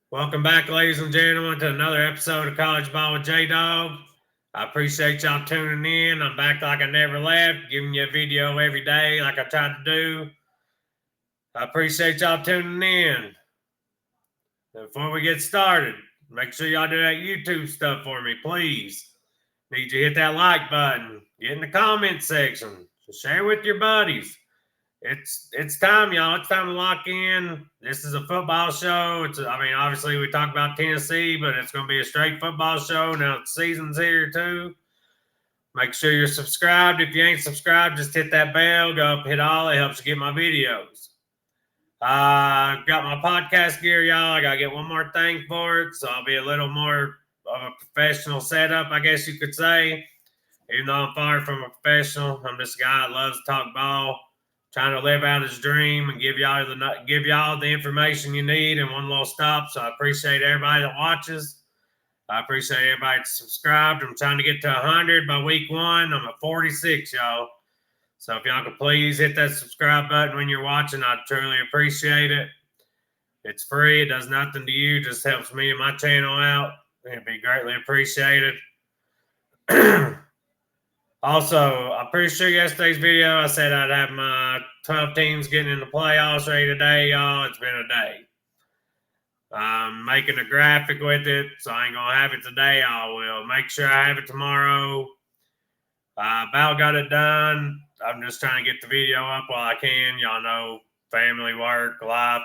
Welcome back, ladies and gentlemen, to another episode of College Ball with J-Dog. I appreciate y'all tuning in. I'm back like I never left, giving you a video every day like I tried to do. I appreciate y'all tuning in. Before we get started, make sure y'all do that YouTube stuff for me, please. Need you to hit that like button, get in the comment section, share with your buddies. It's time, y'all. It's time to lock in. This is a football show. Obviously we talk about Tennessee, but it's going to be a straight football show. Now the season's here too. Make sure you're subscribed. If you ain't subscribed, just hit that bell. Go up, hit all. It helps you get my videos. Got my podcast gear, y'all. I got to get one more thing for it, so I'll be a little more of a professional setup, I guess you could say. Even though I'm far from a professional, I'm just a guy that loves to talk ball. Trying to live out his dream and give y'all the information you need in one little stop. So I appreciate everybody that watches. I appreciate everybody that subscribed. I'm trying to get to 100 by week 1. I'm at 46, y'all. So if y'all could please hit that subscribe button when you're watching, I'd truly appreciate it. It's free. It does nothing to you. Just helps me and my channel out. It'd be greatly appreciated. Also, I'm pretty sure yesterday's video, I said I'd have my 12 teams getting in the playoffs ready today, y'all. It's been a day. I'm making a graphic with it, so I ain't going to have it today. I will make sure I have it tomorrow. About got it done. I'm just trying to get the video up while I can. Y'all know family, work, life.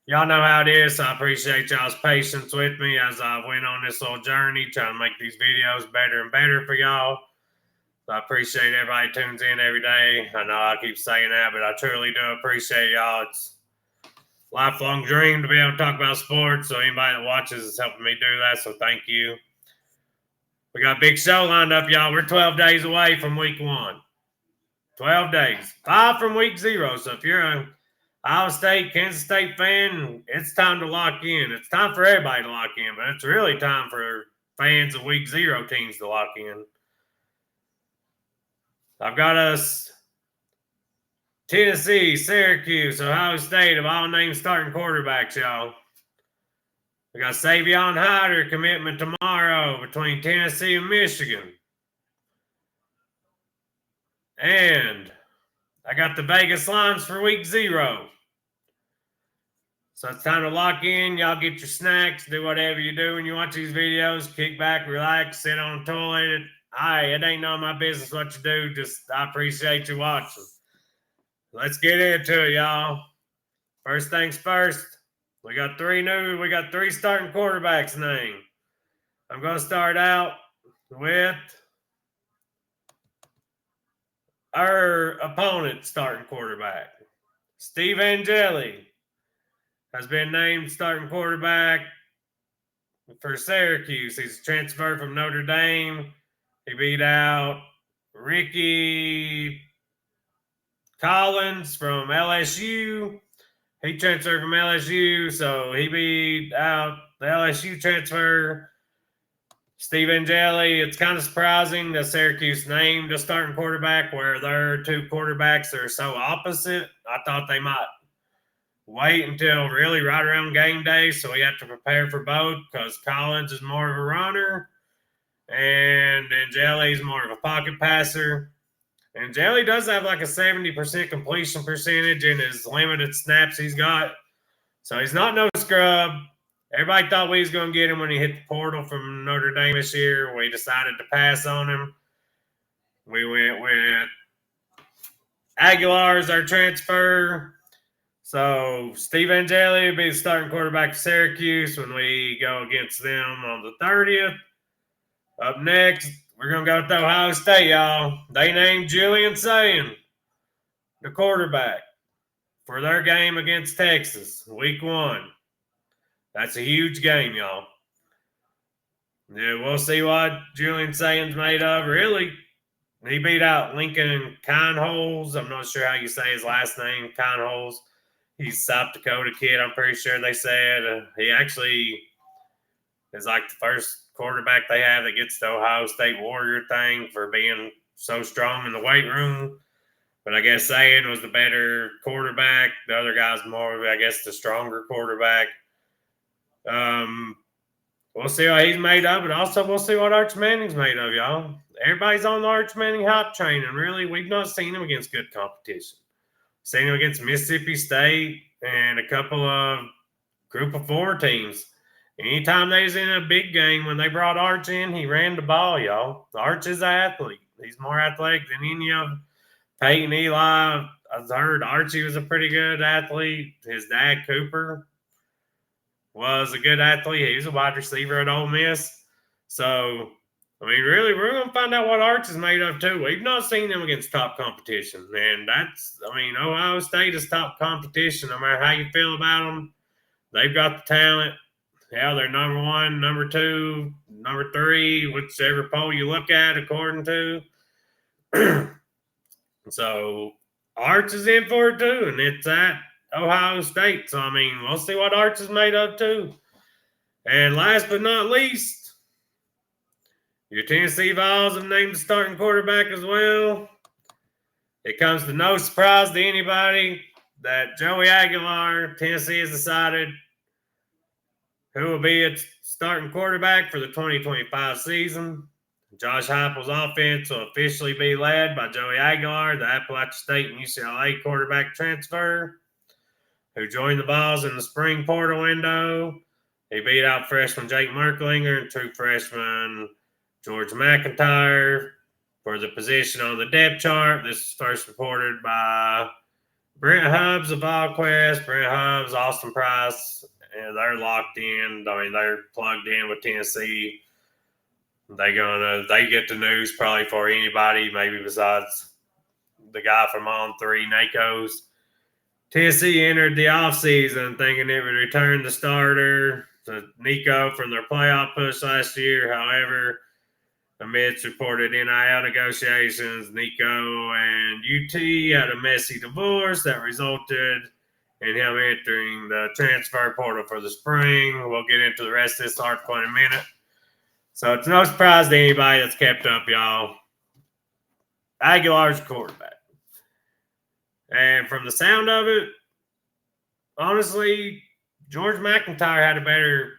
Y'all know how it is, so I appreciate y'all's patience with me as I went on this little journey, trying to make these videos better and better for y'all. So I appreciate everybody tunes in every day. I know I keep saying that, but I truly do appreciate y'all. It's a lifelong dream to be able to talk about sports. So anybody that watches is helping me do that. So thank you. We got a big show lined up, y'all. We're 12 days away from week 1. 12 days. 5 from week 0. So if you're an Iowa State, Kansas State fan, it's time to lock in. It's time for everybody to lock in, but it's really time for fans of week 0 teams to lock in. I've got us Tennessee, Syracuse, Ohio State have all named starting quarterbacks, y'all. We got Savion Hyder commitment tomorrow between Tennessee and Michigan. And I got the Vegas lines for week 0. So it's time to lock in. Y'all get your snacks, do whatever you do when you watch these videos. Kick back, relax, sit on the toilet. It ain't none of my business what you do. Just I appreciate you watching. Let's get into it, y'all. First things first, we got 3 starting quarterbacks named. I'm going to start out with our opponent starting quarterback. Steve Angeli has been named starting quarterback for Syracuse. He's transferred from Notre Dame. He beat out Ricky Collins from LSU. He transferred from LSU, so he beat out the LSU transfer. Steve Angeli, it's kind of surprising that Syracuse named a starting quarterback where their 2 quarterbacks are so opposite. I thought they might wait until really right around game day, so we have to prepare for both because Collins is more of a runner and Angeli is more of a pocket passer. Angeli does have like a 70% completion percentage in his limited snaps he's got. So he's not no scrub. Everybody thought we was going to get him when he hit the portal from Notre Dame this year. We decided to pass on him. We went with Aguilar as our transfer. So Steve Angeli will be the starting quarterback for Syracuse when we go against them on the 30th. Up next, we're going to go with Ohio State, y'all. They named Julian Sayin the quarterback for their game against Texas, week 1. That's a huge game, y'all. Yeah, we'll see what Julian Sayin's made of. Really, he beat out Lincoln Kineholes. I'm not sure how you say his last name, Kineholes. He's South Dakota kid, I'm pretty sure they said. He actually is like the first quarterback they have that gets the Ohio State Warrior thing for being so strong in the weight room. But I guess Sayin was the better quarterback. The other guy's more, I guess, the stronger quarterback. We'll see what he's made of, but also we'll see what Arch Manning's made of, y'all. Everybody's on the Arch Manning hype train, and really, we've not seen him against good competition. Seen him against Mississippi State and a couple of Group of 4 teams. Anytime they was in a big game, when they brought Arch in, he ran the ball, y'all. Arch is an athlete. He's more athletic than any of them. Peyton, Eli, I've heard Archie was a pretty good athlete. His dad, Cooper, was a good athlete. He was a wide receiver at Ole Miss. So, I mean, really, we're going to find out what Arch is made of, too. We've not seen him against top competition. And that's, I mean, Ohio State is top competition. No matter how you feel about them, they've got the talent. Yeah, they're number 1, number 2, number 3, whichever poll you look at, according to. So, Arch is in for it, too. And it's at Ohio State. So, I mean, we'll see what Arch is made of, too. And last but not least, your Tennessee Vols have named the starting quarterback as well. It comes to no surprise to anybody that Joey Aguilar, Tennessee has decided who will be its starting quarterback for the 2025 season. Josh Heupel's offense will officially be led by Joey Aguilar, the Appalachian State and UCLA quarterback transfer, who joined the Vols in the spring portal window. He beat out freshman Jake Merklinger and true freshman George McIntyre for the position on the depth chart. This is first reported by Brent Hubbs of VolQuest. Brent Hubbs, Austin Price, and they're locked in. I mean, they're plugged in with Tennessee. They get the news probably for anybody, maybe besides the guy from On3, Nakos. Tennessee entered the offseason thinking it would return the starter to Nico from their playoff push last year. However, amidst reported NIL negotiations, Nico and UT had a messy divorce that resulted in him entering the transfer portal for the spring. We'll get into the rest of this article in a minute. So it's no surprise to anybody that's kept up, y'all. Aguilar's quarterback. And from the sound of it, honestly, George McIntyre had a better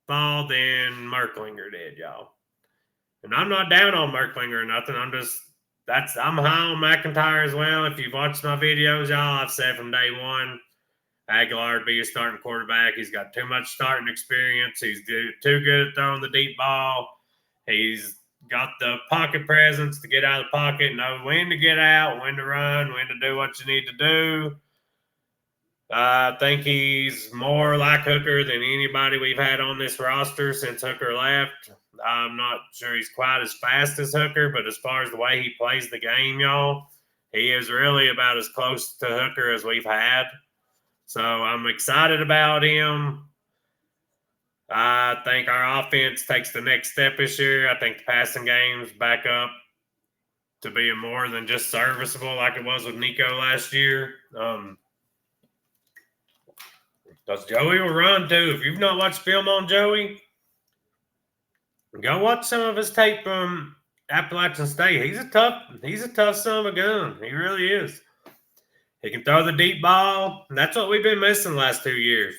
fall than Merklinger did, y'all. And I'm not down on Merklinger or nothing. I'm high on McIntyre as well. If you've watched my videos, y'all, I've said from day one, Aguilar would be your starting quarterback. He's got too much starting experience. He's too good at throwing the deep ball. He's got the pocket presence to get out of the pocket, know when to get out, when to run, when to do what you need to do. I think he's more like Hooker than anybody we've had on this roster since Hooker left. I'm not sure he's quite as fast as Hooker, but as far as the way he plays the game, y'all, he is really about as close to Hooker as we've had. So I'm excited about him. I think our offense takes the next step this year. I think the passing game's back up to being more than just serviceable like it was with Nico last year. Because Joey will run too. If you've not watched film on Joey, go watch some of his tape from Appalachian State. He's a tough son of a gun. He really is. He can throw the deep ball, and that's what we've been missing the last 2 years.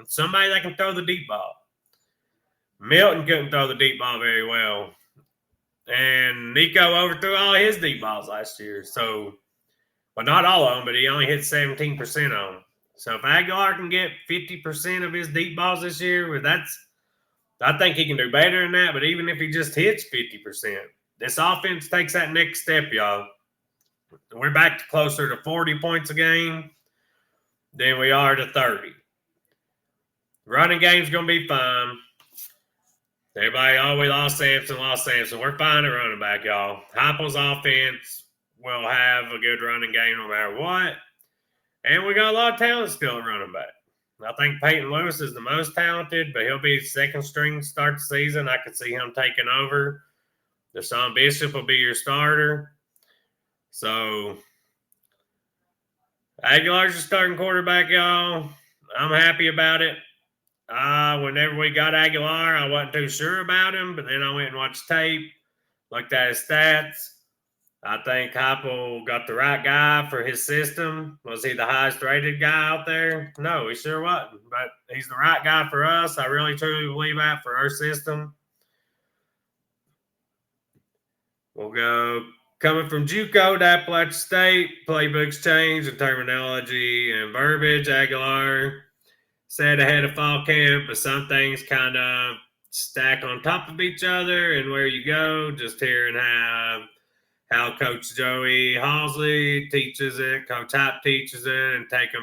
Somebody that can throw the deep ball. Milton couldn't throw the deep ball very well. And Nico overthrew all his deep balls last year. So, well, not all of them, but he only hit 17% on them. So if Aguilar can get 50% of his deep balls this year, I think he can do better than that. But even if he just hits 50%, this offense takes that next step, y'all. We're back to closer to 40 points a game than we are to 30. Running game's going to be fine. Everybody, we lost Sampson. We're fine at running back, y'all. Heupel's offense will have a good running game no matter what. And we got a lot of talent still at running back. I think Peyton Lewis is the most talented, but he'll be second string to start the season. I could see him taking over. Deshaun Bishop will be your starter. So, Aguilar's your starting quarterback, y'all. I'm happy about it. Whenever we got Aguilar, I wasn't too sure about him, but then I went and watched tape, looked at his stats. I think Heupel got the right guy for his system. Was he the highest rated guy out there? No, he sure wasn't. But he's the right guy for us. I really truly believe that for our system. We'll go coming from JUCO to Appalachian State. Playbooks change in terminology and verbiage. Aguilar said ahead of fall camp, but some things kind of stack on top of each other. And where you go, just hearing how Coach Joey Halsley teaches it, Coach Hype teaches it, and taking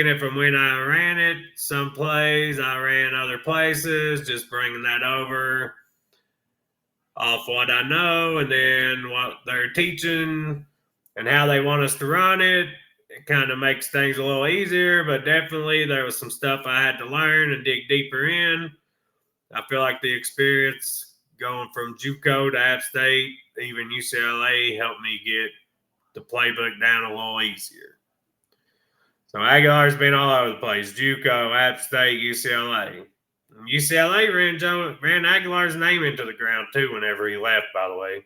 it from when I ran it. Some plays I ran other places, just bringing that over off what I know, and then what they're teaching and how they want us to run it. It kind of makes things a little easier, but definitely there was some stuff I had to learn and dig deeper in. I feel like the experience going from JUCO to App State, even UCLA, helped me get the playbook down a little easier. So Aguilar's been all over the place. JUCO, App State, UCLA. UCLA ran Aguilar's name into the ground too whenever he left, by the way.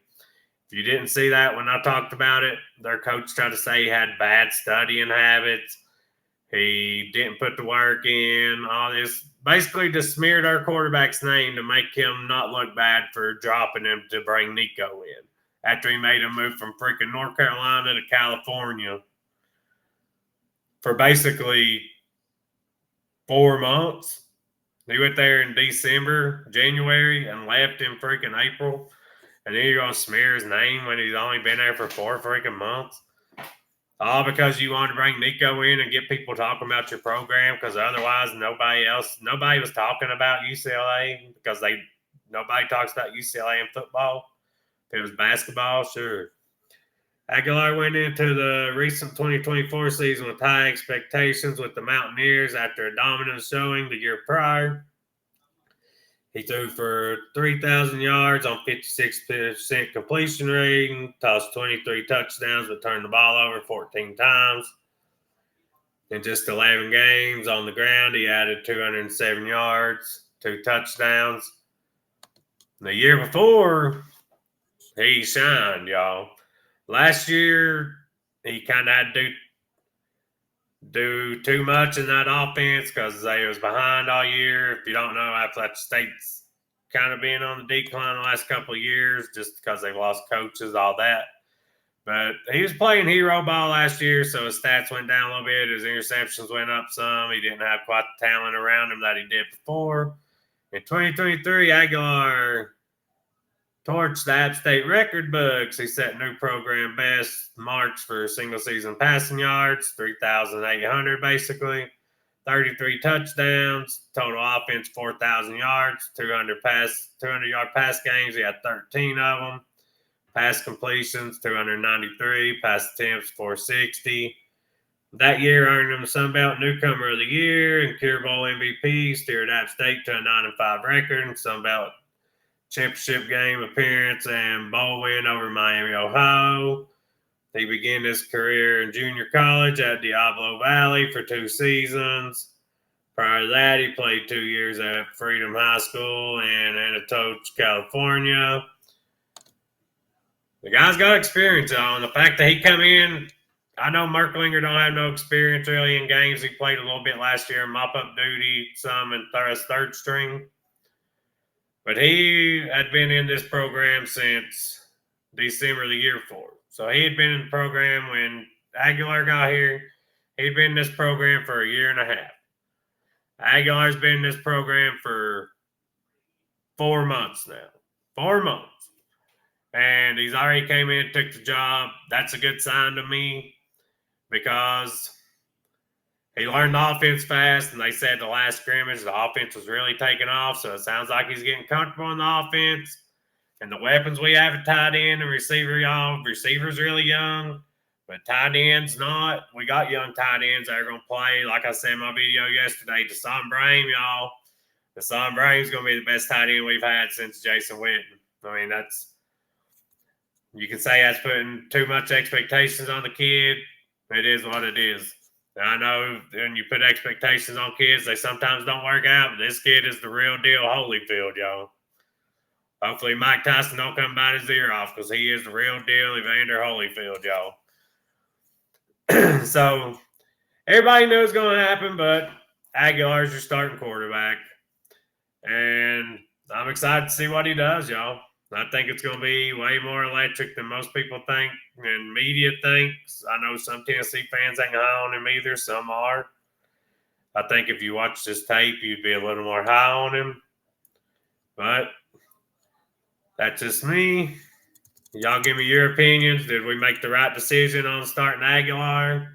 If you didn't see that when I talked about it, their coach tried to say he had bad studying habits. He didn't put the work in, all this. Basically just smeared our quarterback's name to make him not look bad for dropping him to bring Nico in after he made him move from freaking North Carolina to California for basically 4 months. He went there in December, January, and left in freaking April. And then you're going to smear his name when he's only been there for 4 freaking months. All because you wanted to bring Nico in and get people talking about your program, because otherwise nobody was talking about UCLA because nobody talks about UCLA in football. If it was basketball, sure. Aguilar went into the recent 2024 season with high expectations with the Mountaineers after a dominant showing the year prior. He threw for 3,000 yards on 56% completion rating, tossed 23 touchdowns, but turned the ball over 14 times. In just 11 games on the ground, he added 207 yards, 2 touchdowns. The year before, he shined, y'all. Last year, he kind of had to do too much in that offense because they was behind all year. If you don't know, Appalachian State's kind of been on the decline the last couple of years just because they've lost coaches, all that. But he was playing hero ball last year, so his stats went down a little bit. His interceptions went up some. He didn't have quite the talent around him that he did before. In 2023, Aguilar torched the App State record books. He set new program best marks for single-season passing yards, 3,800 basically. 33 touchdowns, total offense 4,000 yards, 200-yard pass games. He had 13 of them. Pass completions 293, pass attempts 460. That year earned him the Sun Belt Newcomer of the Year and Cure Bowl MVP. Steered App State to a 9-5 record and Sun Belt championship game appearance and bowl win over Miami, Ohio. He began his career in junior college at Diablo Valley for 2 seasons. Prior to that, he played 2 years at Freedom High School in Anatoch, California. The guy's got experience on. The fact that he come in, I know Merklinger don't have no experience really in games. He played a little bit last year, mop-up duty, some in third string. But he had been in this program since December the year before. So he had been in the program when Aguilar got here. He'd been in this program for a year and a half. Aguilar's been in this program for 4 months now. 4 months. And he's already came in and took the job. That's a good sign to me because he learned the offense fast, and they said the last scrimmage, the offense was really taking off, so it sounds like he's getting comfortable in the offense. And the weapons we have at tight end and receiver, y'all, receivers really young, but tight ends not. We got young tight ends that are going to play. Like I said in my video yesterday, Deshaun Brame, y'all. Deshaun Brame's going to be the best tight end we've had since Jason Witten. I mean, you can say that's putting too much expectations on the kid. It is what it is. And I know when you put expectations on kids, they sometimes don't work out. But this kid is the real deal Holyfield, y'all. Hopefully Mike Tyson don't come bite his ear off because he is the real deal Evander Holyfield, y'all. So everybody knows it's going to happen, but Aguilar's your starting quarterback. And I'm excited to see what he does, y'all. I think it's going to be way more electric than most people think and media thinks. I know some Tennessee fans ain't high on him either. Some are. I think if you watch this tape, you'd be a little more high on him. But that's just me. Y'all give me your opinions. Did we make the right decision on starting Aguilar?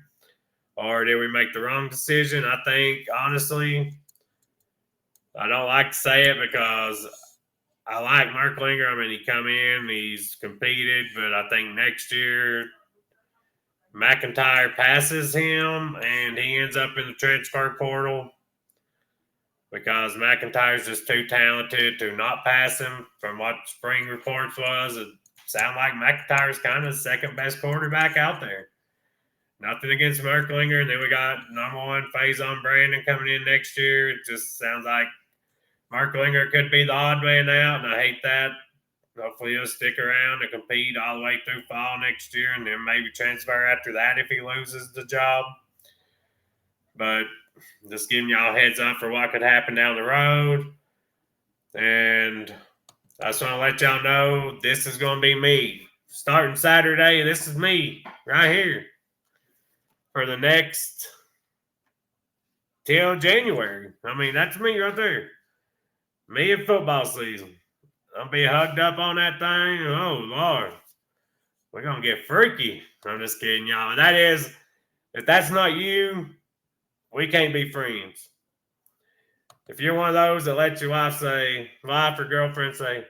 Or did we make the wrong decision? I think, honestly, I don't like to say it because I like Merklinger. I mean, he come in, he's competed, but I think next year McIntyre passes him and he ends up in the transfer portal because McIntyre's just too talented to not pass him. From what spring reports was, it sounded like McIntyre's kind of the second best quarterback out there. Nothing against Merklinger. And then we got number one Faison Brandon coming in next year. It just sounds like Merklinger could be the odd man out, and I hate that. Hopefully he'll stick around and compete all the way through fall next year and then maybe transfer after that if he loses the job. But just giving y'all a heads up for what could happen down the road. And I just want to let y'all know this is going to be me. Starting Saturday, this is me right here for the next till January. I mean, that's me right there. Me in football season. I'll be hugged up on that thing. Oh, Lord. We're going to get freaky. I'm just kidding, y'all. That is, if that's not you, we can't be friends. If you're one of those that lets your wife or girlfriend say,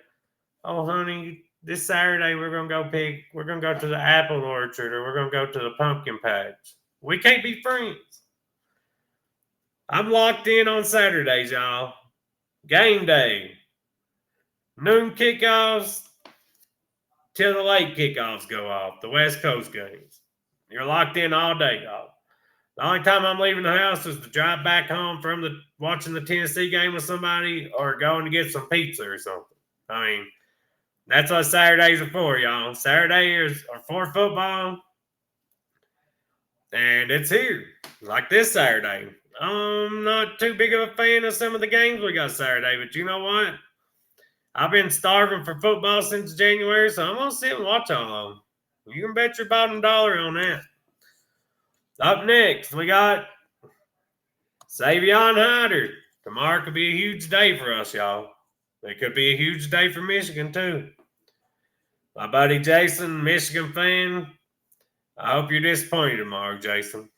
oh, honey, this Saturday we're going to go to the apple orchard or we're going to go to the pumpkin patch. We can't be friends. I'm locked in on Saturdays, y'all. Game day. Noon kickoffs till the late kickoffs go off, the West Coast games. You're locked in all day, y'all. The only time I'm leaving the house is to drive back home from watching the Tennessee game with somebody or going to get some pizza or something. I mean, that's what Saturdays are for, y'all. Saturdays are for football, and it's here, like this Saturday. I'm not too big of a fan of some of the games we got Saturday, but you know what? I've been starving for football since January, so I'm going to sit and watch all of them. You can bet your bottom dollar on that. Up next, we got Savion Hyder. Tomorrow could be a huge day for us, y'all. It could be a huge day for Michigan, too. My buddy Jason, Michigan fan, I hope you're disappointed tomorrow, Jason.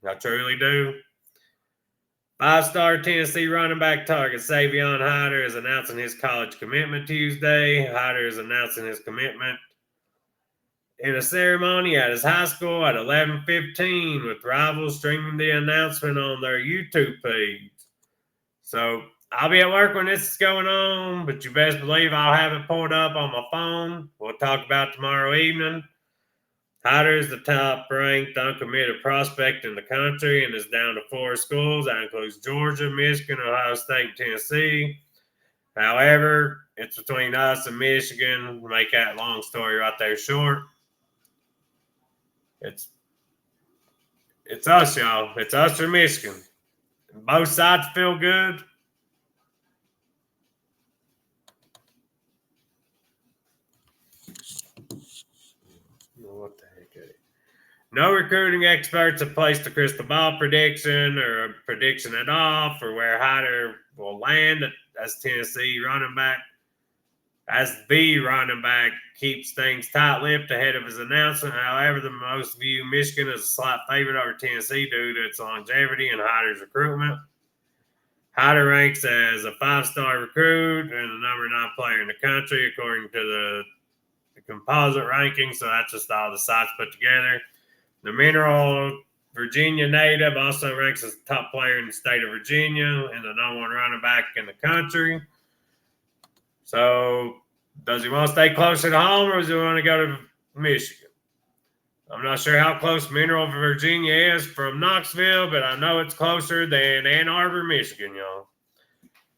I truly do. 5-star Tennessee running back target Savion Hyder is announcing his college commitment Tuesday. Hyder is announcing his commitment in a ceremony at his high school at 11:15 with rivals streaming the announcement on their YouTube page. So I'll be at work when this is going on, but you best believe I'll have it pulled up on my phone. We'll talk about it tomorrow evening. Hyder is the top-ranked uncommitted prospect in the country and is down to 4 schools. That includes Georgia, Michigan, Ohio State, and Tennessee. However, it's between us and Michigan. Make that long story right there short. It's us, y'all. It's us or Michigan. Both sides feel good. What the heck? No recruiting experts have placed a crystal ball prediction or a prediction at all for where Hyder will land as Tennessee running back. As the running back keeps things tight-lipped ahead of his announcement. However, the most view Michigan as a slight favorite over Tennessee due to its longevity and Hyder's recruitment. Hyder ranks as a 5-star recruit and the number 9 player in the country according to the composite ranking. So that's just all the sites put together. The Mineral Virginia native also ranks as the top player in the state of Virginia and the number 1 running back in the country. So does he want to stay closer to home or does he want to go to Michigan? I'm not sure how close Mineral, Virginia is from Knoxville, but I know it's closer than Ann Arbor, Michigan, y'all.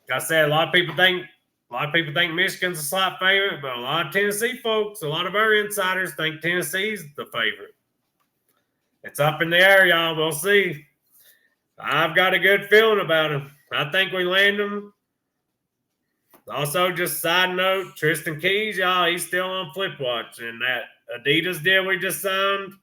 Like I said, a lot of people think A lot of people think Michigan's a slight favorite, but a lot of Tennessee folks, a lot of our insiders think Tennessee's the favorite. It's up in the air, y'all. We'll see. I've got a good feeling about them. I think we land them. Also, just side note, Tristan Keys, y'all, he's still on flip watch. And that Adidas deal we just signed,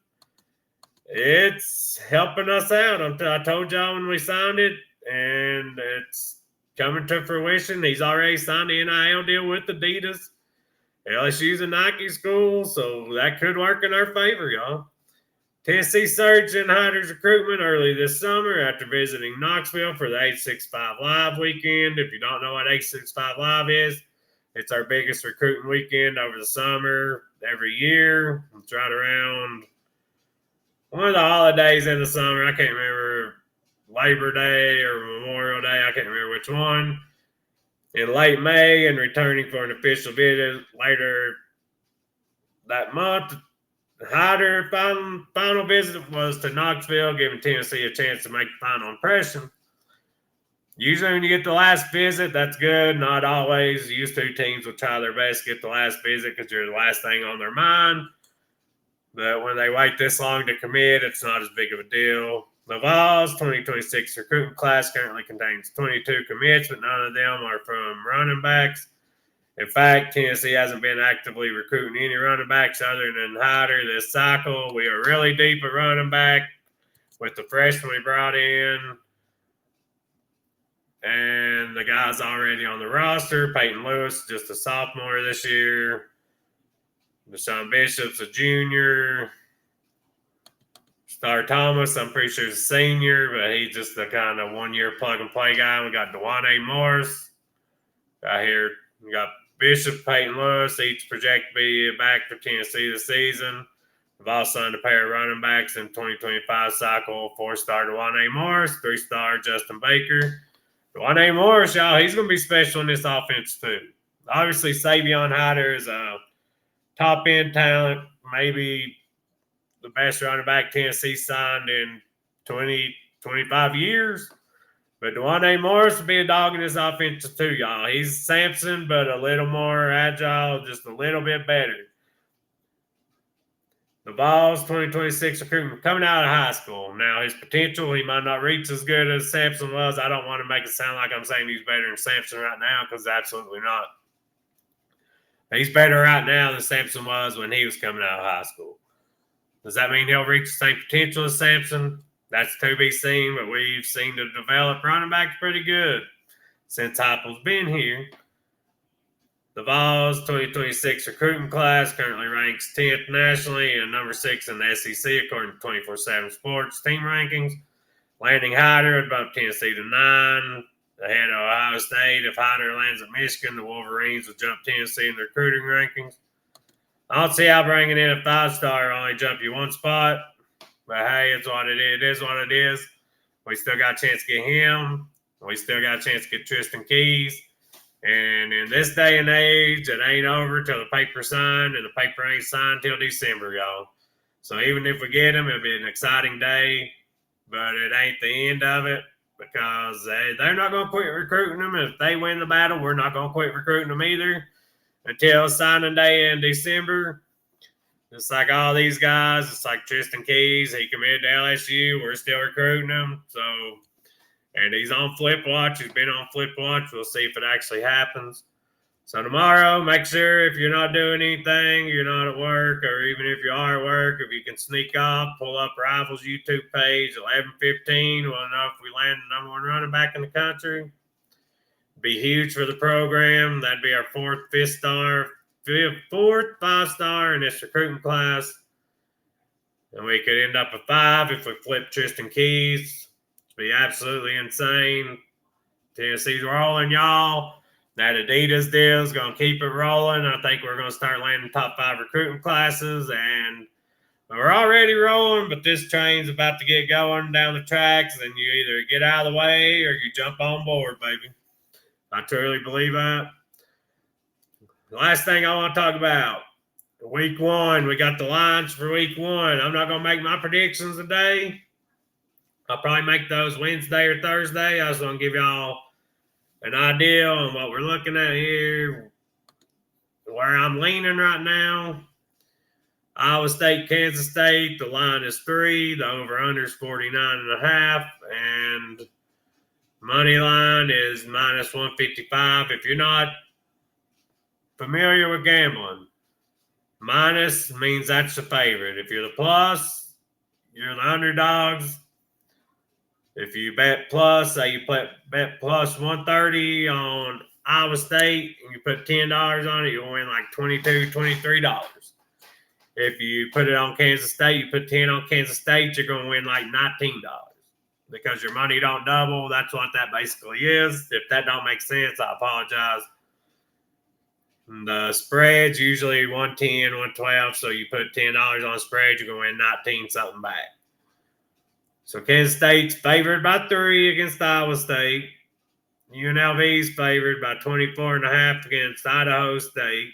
it's helping us out. I told y'all when we signed it, and it's coming to fruition. He's already signed the NIL deal with Adidas. LSU's a Nike school, so that could work in our favor, y'all. Tennessee surged in Hyder's recruitment early this summer after visiting Knoxville for the 865 Live weekend. If you don't know what 865 Live is, it's our biggest recruiting weekend over the summer every year. It's right around one of the holidays in the summer. I can't remember, Labor Day or Memorial Day. I can't remember which one. In late May, and returning for an official visit later that month. Hyder final visit was to Knoxville, giving Tennessee a chance to make the final impression. Usually when you get the last visit, that's good. Not always. Used to teams will try their best to get the last visit because you're the last thing on their mind. But when they wait this long to commit, it's not as big of a deal. The Vols 2026 recruiting class currently contains 22 commits, but none of them are from running backs. In fact, Tennessee hasn't been actively recruiting any running backs other than Hyder this cycle. We are really deep at running back with the freshman we brought in. And the guy's already on the roster. Peyton Lewis, just a sophomore this year. Deshaun Bishop's a junior. Star Thomas, I'm pretty sure he's a senior, but he's just the kind of one-year plug-and-play guy. We got Dewanne Morris. Got here, we got Bishop, Peyton Lewis, each projected to be back for Tennessee this season. We've also signed a pair of running backs in 2025 cycle, 4-star Dewanne Morris, 3-star Justin Baker. Dewanne Morris, y'all, he's going to be special in this offense too. Obviously, Savion Hyder is a top-end talent, maybe the best running back Tennessee signed in 25 years. But Dewanne Morris will be a dog in this offense too, y'all. He's Samson, but a little more agile, just a little bit better. The Vols 2026 recruitment coming out of high school. Now, his potential, he might not reach as good as Samson was. I don't want to make it sound like I'm saying he's better than Samson right now, because absolutely not. He's better right now than Samson was when he was coming out of high school. Does that mean he'll reach the same potential as Samson? That's to be seen, but we've seen the develop running backs pretty good since Heupel's been here. The Vols 2026 recruiting class currently ranks 10th nationally and number 6 in the SEC according to 24/7 Sports team rankings. Landing Hyder above Tennessee to 9, ahead of Ohio State. If Hyder lands at Michigan, the Wolverines will jump Tennessee in the recruiting rankings. I don't see how bringing in a 5-star only jump you one spot. But hey, it's what it is. It is what it is. We still got a chance to get him. We still got a chance to get Tristan Keys. And in this day and age, it ain't over till the paper's signed, and the paper ain't signed till December, y'all. So even if we get him, it'll be an exciting day, but it ain't the end of it because they're not going to quit recruiting them. If they win the battle, we're not going to quit recruiting them either until signing day in December. Just like all these guys, it's like Tristan Keys. He committed to LSU. We're still recruiting him. So, and he's on flip watch. He's been on flip watch. We'll see if it actually happens. So tomorrow, make sure if you're not doing anything, you're not at work, or even if you are at work, if you can sneak off, pull up Rivals YouTube page, 11:15. We'll know if we land the number 1 running back in the country. Be huge for the program. That'd be our 4th 5-star in this recruiting class. And we could end up at 5 if we flip Tristan Keys. It'd be absolutely insane. Tennessee's rolling, y'all. That Adidas deal is going to keep it rolling. I think we're going to start landing top 5 recruiting classes. And we're already rolling, but this train's about to get going down the tracks. And you either get out of the way or you jump on board, baby. I truly believe that. The last thing I want to talk about, week 1, we got the lines for week 1. I'm not going to make my predictions today. I'll probably make those Wednesday or Thursday. I just want to give y'all an idea on what we're looking at here, where I'm leaning right now. Iowa State, Kansas State, the line is 3. The over-under is 49.5. And money line is minus 155. If you're not familiar with gambling, minus means that's the favorite. If you're the plus, you're the underdogs. If you bet plus, say you bet plus 130 on Iowa State and you put $10 on it, you'll win like $22, $23. If you put it on Kansas State, you put 10 on Kansas State, you're going to win like $19 because your money don't double. That's what that basically is. If that don't make sense, I apologize. The spread's usually 110, 112, so you put $10 on spread, you're going to win 19 something back. So Kansas State's favored by 3 against Iowa State. UNLV's favored by 24.5 against Idaho State.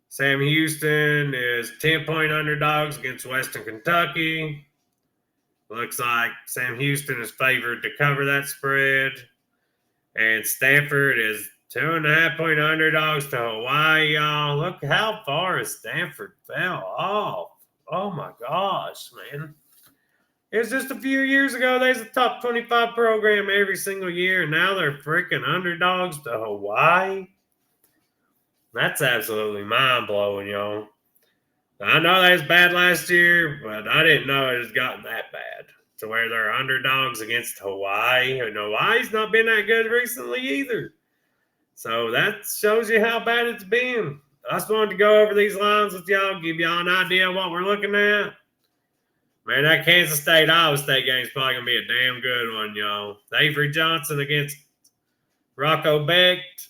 Sam Houston is 10-point underdogs against Western Kentucky. Looks like Sam Houston is favored to cover that spread. And Stanford is 2.5-point underdogs to Hawaii, y'all. Look how far Stanford fell off. Oh, my gosh, man. It was just a few years ago. They was a top 25 program every single year, and now they're freaking underdogs to Hawaii. That's absolutely mind-blowing, y'all. I know that was bad last year, but I didn't know it has gotten that bad to where they're underdogs against Hawaii. And Hawaii's not been that good recently either. So that shows you how bad it's been. I just wanted to go over these lines with y'all, give y'all an idea of what we're looking at. Man, that Kansas State-Iowa State game is probably going to be a damn good one, y'all. Avery Johnson against Rocco Becht.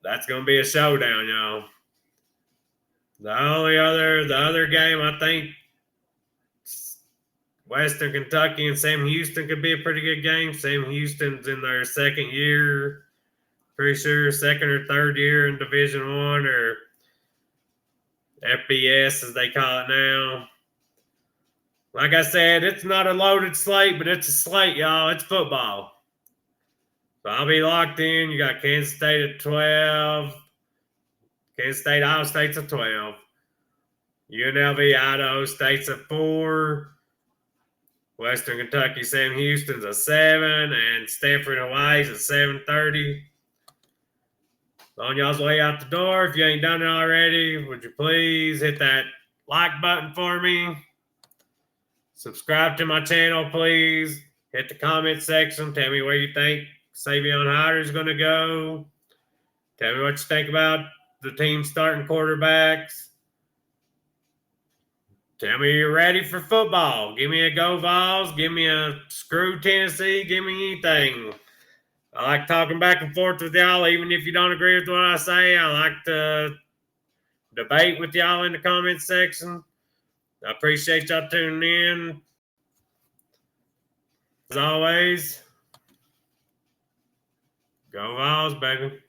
That's going to be a showdown, y'all. The other game, I think Western Kentucky and Sam Houston could be a pretty good game. Sam Houston's in their second year, pretty sure second or third year in Division I, or FBS as they call it now. Like I said, it's not a loaded slate, but it's a slate, y'all. It's football. So I'll be locked in. You got Kansas State at 12. Kansas State, Iowa State's at 12. UNLV, Idaho State's at 4. Western Kentucky, Sam Houston's at 7. And Stanford, Hawaii's at 7:30. On y'all's way out the door, if you ain't done it already, would you please hit that like button for me? Subscribe to my channel, please. Hit the comment section. Tell me where you think Savion Hyder's going to go. Tell me what you think about the team starting quarterbacks. Tell me you're ready for football. Give me a go Vols. Give me a screw Tennessee. Give me anything. I like talking back and forth with y'all, even if you don't agree with what I say. I like to debate with y'all in the comment section. I appreciate y'all tuning in. As always, go Vols, baby.